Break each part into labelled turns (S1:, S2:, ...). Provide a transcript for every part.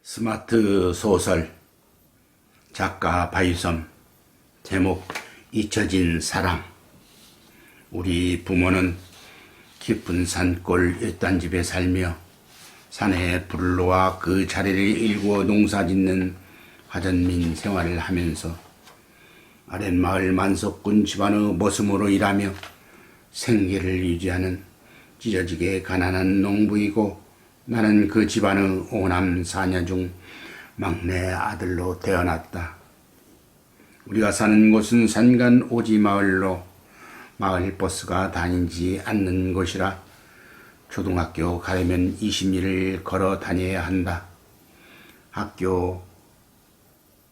S1: 스마트 소설 작가 바이섬 제목 잊혀진 사랑. 우리 부모는 깊은 산골 일단집에 살며 산에 불을 놓아 그 자리를 일구어 농사짓는 화전민 생활을 하면서 아랫마을 만석군 집안의 머슴으로 일하며 생계를 유지하는 찢어지게 가난한 농부이고, 나는 그 집안의 오남 사녀 중 막내 아들로 태어났다. 우리가 사는 곳은 산간 오지 마을로 마을 버스가 다니지 않는 곳이라 초등학교 가려면 20리를 걸어 다녀야 한다. 학교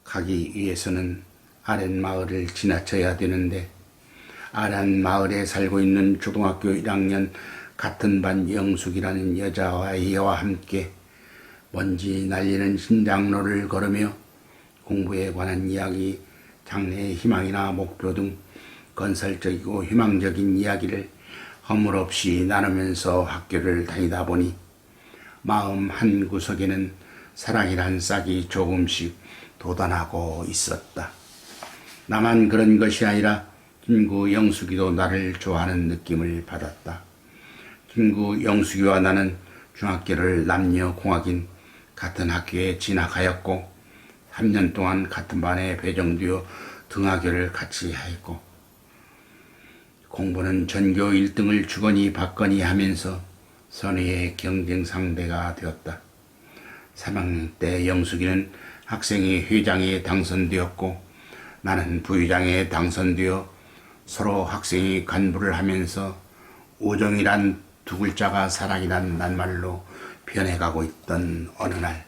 S1: 가기 위해서는 아랫마을을 지나쳐야 되는데, 아랫마을에 살고 있는 초등학교 1학년 같은 반 영숙이라는 여자아이와 함께 먼지 날리는 신장로를 걸으며 공부에 관한 이야기, 장래의 희망이나 목표 등 건설적이고 희망적인 이야기를 허물없이 나누면서 학교를 다니다 보니 마음 한구석에는 사랑이란 싹이 조금씩 돋아나고 있었다. 나만 그런 것이 아니라 친구 영숙이도 나를 좋아하는 느낌을 받았다. 친구 영숙이와 나는 중학교를 남녀 공학인 같은 학교에 진학하였고, 3년 동안 같은 반에 배정되어 등하교를 같이 하였고, 공부는 전교 1등을 주거니 받거니 하면서 선의의 경쟁 상대가 되었다. 3학년 때 영숙이는 학생회 회장에 당선되었고, 나는 부회장에 당선되어 서로 학생회 간부를 하면서 우정이란 두 글자가 사랑이란 낱말로 변해가고 있던 어느 날,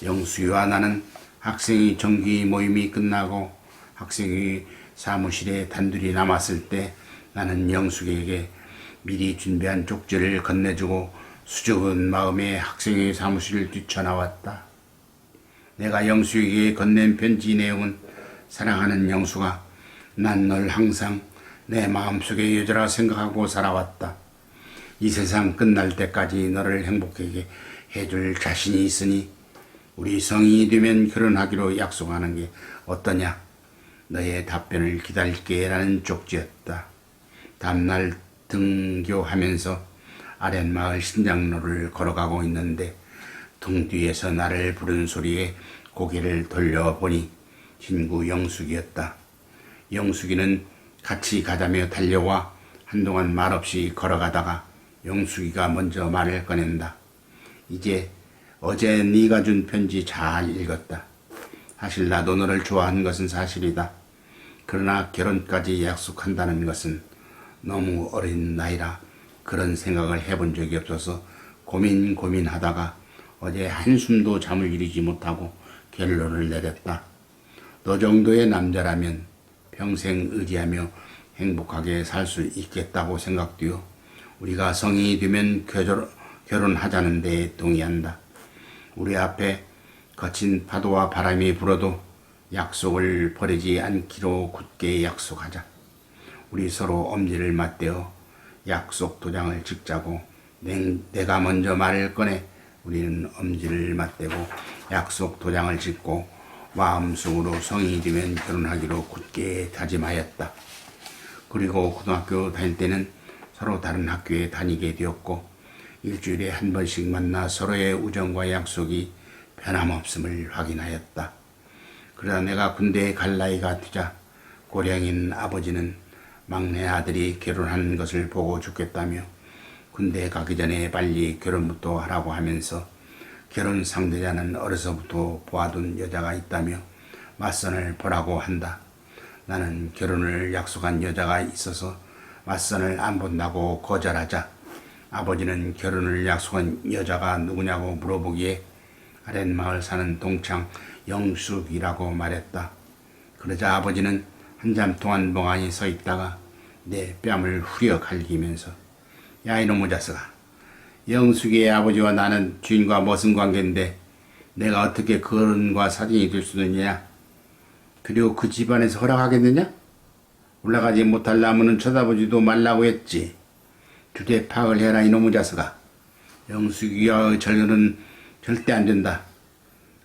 S1: 영숙이와 나는 학생회 정기 모임이 끝나고 학생회 사무실에 단둘이 남았을 때, 나는 영숙에게 미리 준비한 쪽지를 건네주고 수줍은 마음에 학생회 사무실을 뛰쳐나왔다. 내가 영숙에게 건넨 편지 내용은: 사랑하는 영숙아, 난 널 항상 내 마음속의 여자라 생각하고 살아왔다. 이 세상 끝날 때까지 너를 행복하게 해줄 자신이 있으니 우리 성인이 되면 결혼하기로 약속하는 게 어떠냐? 너의 답변을 기다릴게 라는 쪽지였다. 다음날 등교하면서 아랫마을 신장로를 걸어가고 있는데 등 뒤에서 나를 부르는 소리에 고개를 돌려보니 친구 영숙이었다. 영숙이는 같이 가자며 달려와 한동안 말없이 걸어가다가 영숙이가 먼저 말을 꺼낸다. 이제 어제 네가 준 편지 잘 읽었다. 사실 나도 너를 좋아하는 것은 사실이다. 그러나 결혼까지 약속한다는 것은 너무 어린 나이라 그런 생각을 해본 적이 없어서 고민하다가 어제 한숨도 잠을 이루지 못하고 결론을 내렸다. 너 정도의 남자라면 평생 의지하며 행복하게 살 수 있겠다고 생각되어 우리가 성인이 되면 결혼하자는 데 동의한다. 우리 앞에 거친 파도와 바람이 불어도 약속을 버리지 않기로 굳게 약속하자. 우리 서로 엄지를 맞대어 약속 도장을 찍자고 내가 먼저 말을 꺼내 우리는 엄지를 맞대고 약속 도장을 찍고 마음속으로 성인이 되면 결혼하기로 굳게 다짐하였다. 그리고 고등학교 다닐 때는 서로 다른 학교에 다니게 되었고, 일주일에 한 번씩 만나 서로의 우정과 약속이 변함없음을 확인하였다. 그러다 내가 군대에 갈 나이가 되자 고령인 아버지는 막내 아들이 결혼하는 것을 보고 죽겠다며 군대에 가기 전에 빨리 결혼부터 하라고 하면서 결혼 상대자는 어려서부터 보아둔 여자가 있다며 맞선을 보라고 한다. 나는 결혼을 약속한 여자가 있어서 맞선을 안 본다고 거절하자 아버지는 결혼을 약속한 여자가 누구냐고 물어보기에 아랫마을 사는 동창 영숙이라고 말했다. 그러자 아버지는 한참 동안 멍하니 서 있다가 내 뺨을 후려 갈기면서 야 이놈의 자식아, 영숙이의 아버지와 나는 주인과 무슨 관계인데 내가 어떻게 그런과 사진이 될 수 있느냐? 그리고 그 집안에서 허락하겠느냐? 올라가지 못할 나무는 쳐다보지도 말라고 했지. 주제 파악을 해라 이놈의 자식아. 영숙이와의 절연은 절대 안 된다.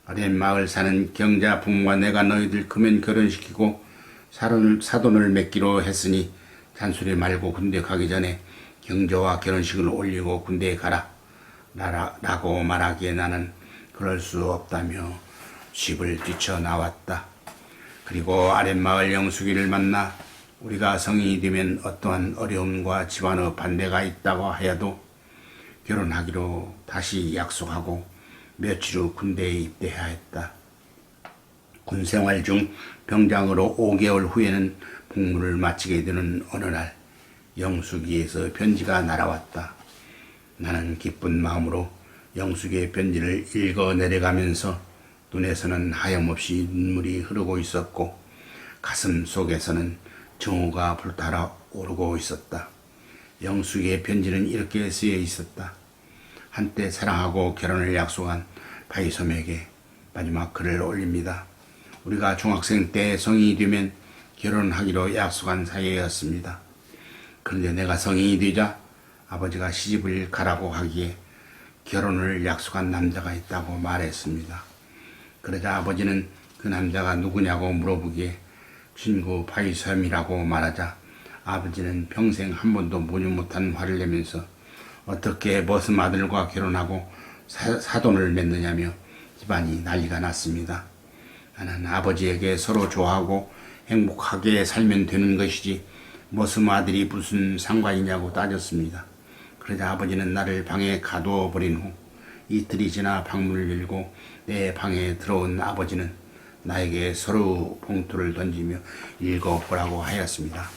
S1: 아랫마을 사는 경자 부모가 내가 너희들 크면 결혼시키고 사돈을 맺기로 했으니 잔소리 말고 군대 가기 전에 경조와 결혼식을 올리고 군대에 가라 라고 말하기에 나는 그럴 수 없다며 집을 뛰쳐나왔다. 그리고 아랫마을 영숙이를 만나 우리가 성인이 되면 어떠한 어려움과 집안의 반대가 있다고 하여도 결혼하기로 다시 약속하고 며칠 후 군대에 입대하였다. 군생활 중 병장으로 5개월 후에는 복무를 마치게 되는 어느 날 영숙이에서 편지가 날아왔다. 나는 기쁜 마음으로 영숙의 편지를 읽어 내려가면서 눈에서는 하염없이 눈물이 흐르고 있었고 가슴 속에서는 정오가 불타라 오르고 있었다. 영숙의 편지는 이렇게 쓰여 있었다. 한때 사랑하고 결혼을 약속한 바이섬에게 마지막 글을 올립니다. 우리가 중학생 때 성인이 되면 결혼하기로 약속한 사이였습니다. 그런데 내가 성인이 되자 아버지가 시집을 가라고 하기에 결혼을 약속한 남자가 있다고 말했습니다. 그러자 아버지는 그 남자가 누구냐고 물어보기에 친구 바이섬이라고 말하자 아버지는 평생 한 번도 보지 못한 화를 내면서 어떻게 머슴 아들과 결혼하고 사돈을 맺느냐며 집안이 난리가 났습니다. 나는 아버지에게 서로 좋아하고 행복하게 살면 되는 것이지 머슴 아들이 무슨 상관이냐고 따졌습니다. 그러자 아버지는 나를 방에 가두어 버린 후 이틀이 지나 방문을 열고 내 방에 들어온 아버지는 나에게 서류 봉투를 던지며 읽어보라고 하였습니다.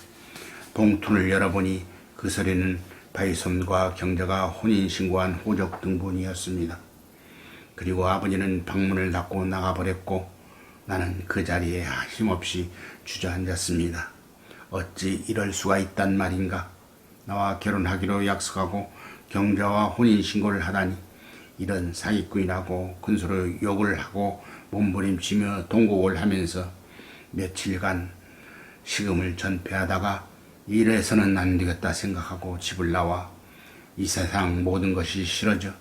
S1: 봉투를 열어보니 그 서류는 바이섬과 경자가 혼인신고한 호적 등본이었습니다. 그리고 아버지는 방문을 닫고 나가버렸고 나는 그 자리에 힘없이 주저앉았습니다. 어찌 이럴 수가 있단 말인가. 나와 결혼하기로 약속하고 경자와 혼인신고를 하다니 이런 사기꾼이라고 큰소리로 욕을 하고 몸부림치며 통곡을 하면서 며칠간 식음을 전폐하다가 이래서는 안 되겠다 생각하고 집을 나와 이 세상 모든 것이 싫어져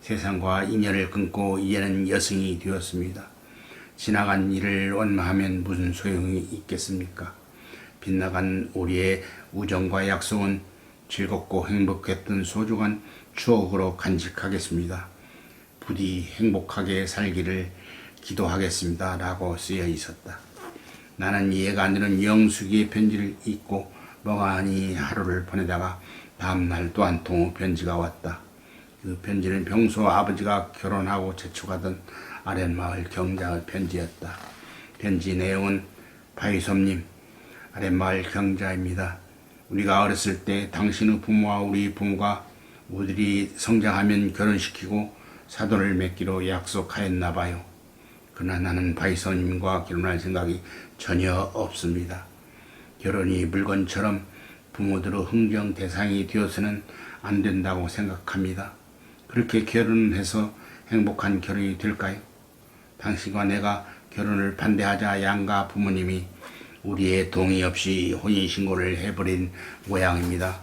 S1: 세상과 인연을 끊고 이제는 여성이 되었습니다. 지나간 일을 원망하면 무슨 소용이 있겠습니까? 빗나간 우리의 우정과 약속은 즐겁고 행복했던 소중한 추억으로 간직하겠습니다. 부디 행복하게 살기를 기도하겠습니다. 라고 쓰여 있었다. 나는 이해가 안 되는 영숙이의 편지를 읽고 멍하니 하루를 보내다가 다음날 또 한 통의 편지가 왔다. 그 편지는 평소 아버지가 결혼하고 재촉하던 아랫마을 경자의 편지였다. 편지 내용은 바이섬님, 아랫마을 경자입니다. 우리가 어렸을 때 당신의 부모와 우리 부모가 우리들이 성장하면 결혼시키고 사돈을 맺기로 약속하였나 봐요. 그러나 나는 바이섬님과 결혼할 생각이 전혀 없습니다. 결혼이 물건처럼 부모들의 흥정 대상이 되어서는 안 된다고 생각합니다. 그렇게 결혼해서 행복한 결혼이 될까요? 당신과 내가 결혼을 반대하자 양가 부모님이 우리의 동의 없이 혼인신고를 해버린 모양입니다.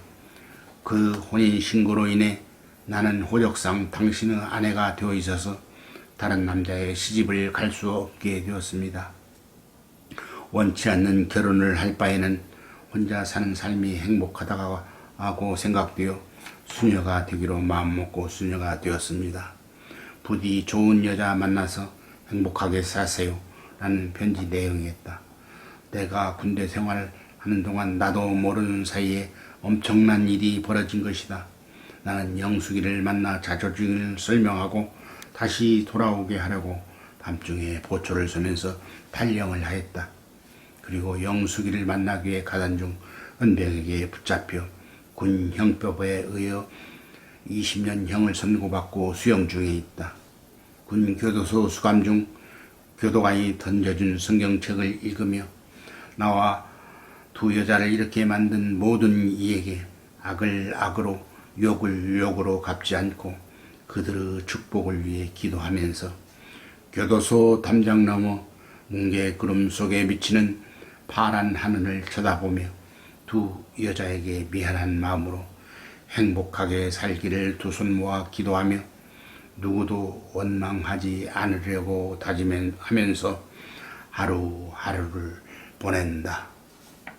S1: 그 혼인신고로 인해 나는 호적상 당신의 아내가 되어 있어서 다른 남자의 시집을 갈 수 없게 되었습니다. 원치 않는 결혼을 할 바에는 혼자 사는 삶이 행복하다고 하고 생각되어 수녀가 되기로 마음먹고 수녀가 되었습니다. 부디 좋은 여자 만나서 행복하게 사세요 라는 편지 내용이었다. 내가 군대 생활하는 동안 나도 모르는 사이에 엄청난 일이 벌어진 것이다. 나는 영숙이를 만나 자초지종을 설명하고 다시 돌아오게 하려고 밤중에 보초를 서면서 탈영을 하였다. 그리고 영숙이를 만나기 위해 가던 중 은병에게 붙잡혀 군 형법에 의해 20년 형을 선고받고 수용 중에 있다. 군 교도소 수감 중 교도관이 던져준 성경책을 읽으며 나와 두 여자를 이렇게 만든 모든 이에게 악을 악으로 욕을 욕으로 갚지 않고 그들의 축복을 위해 기도하면서 교도소 담장 너머 뭉게 구름 속에 비치는 파란 하늘을 쳐다보며 두 여자에게 미안한 마음으로 행복하게 살기를 두 손 모아 기도하며 누구도 원망하지 않으려고 다짐하면서 하루하루를 보낸다.